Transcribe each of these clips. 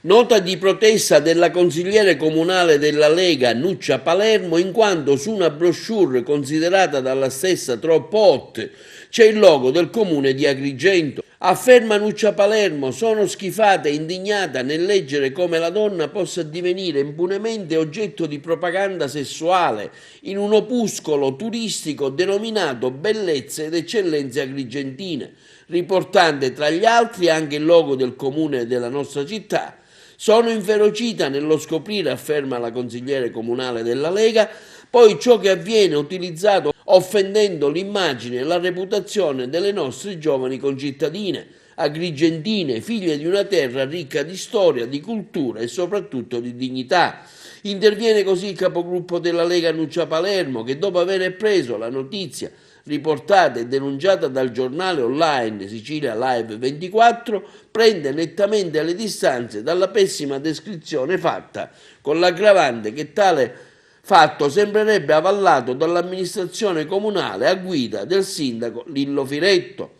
Nota di protesta della consigliere comunale della Lega Nuccia Palermo in quanto su una brochure considerata dalla stessa troppo hot c'è il logo del comune di Agrigento. Afferma Nuccia Palermo: sono schifata e indignata nel leggere come la donna possa divenire impunemente oggetto di propaganda sessuale in un opuscolo turistico denominato Bellezze ed Eccellenze Agrigentine, riportante tra gli altri anche il logo del comune della nostra città. Sono inferocita nello scoprire, afferma la consigliere comunale della Lega, poi ciò che avviene utilizzato offendendo l'immagine e la reputazione delle nostre giovani concittadine, agrigentine, figlie di una terra ricca di storia, di cultura e soprattutto di dignità. Interviene così il capogruppo della Lega Nuccia Palermo che dopo aver preso la notizia riportata e denunciata dal giornale online Sicilia Live 24, prende nettamente le distanze dalla pessima descrizione fatta, con l'aggravante che tale fatto sembrerebbe avallato dall'amministrazione comunale a guida del sindaco Lillo Firetto.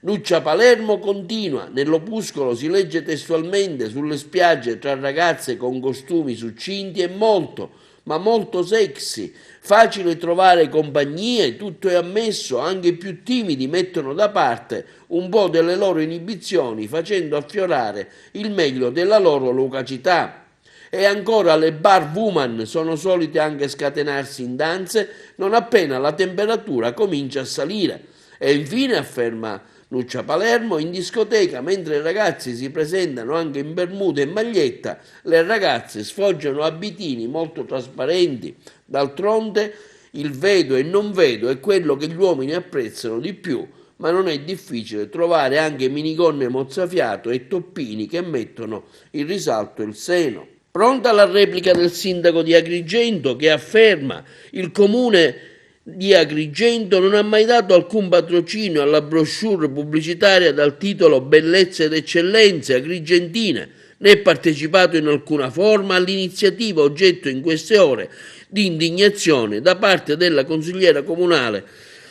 Nuccia Palermo continua, nell'opuscolo si legge testualmente: sulle spiagge tra ragazze con costumi succinti è molto, ma molto sexy, facile trovare compagnie, tutto è ammesso, anche i più timidi mettono da parte un po' delle loro inibizioni facendo affiorare il meglio della loro locacità. E ancora le bar woman sono solite anche scatenarsi in danze non appena la temperatura comincia a salire. E infine, afferma Nuccia Palermo, in discoteca, mentre i ragazzi si presentano anche in bermuda e maglietta, le ragazze sfoggiano abitini molto trasparenti. D'altronde il vedo e non vedo è quello che gli uomini apprezzano di più, ma non è difficile trovare anche minigonne mozzafiato e toppini che mettono in risalto il seno. Pronta la replica del sindaco di Agrigento che afferma: il comune di Agrigento non ha mai dato alcun patrocinio alla brochure pubblicitaria dal titolo Bellezze ed Eccellenze Agrigentine, né partecipato in alcuna forma all'iniziativa oggetto in queste ore di indignazione da parte della consigliera comunale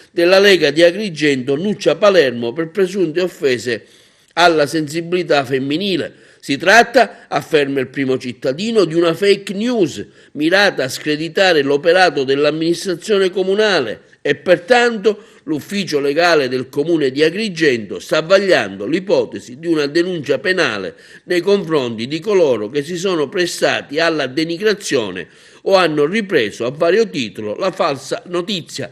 della Lega di Agrigento Nuccia Palermo per presunte offese alla sensibilità femminile. Si tratta, afferma il primo cittadino, di una fake news mirata a screditare l'operato dell'amministrazione comunale e pertanto l'ufficio legale del comune di Agrigento sta vagliando l'ipotesi di una denuncia penale nei confronti di coloro che si sono prestati alla denigrazione o hanno ripreso a vario titolo la falsa notizia.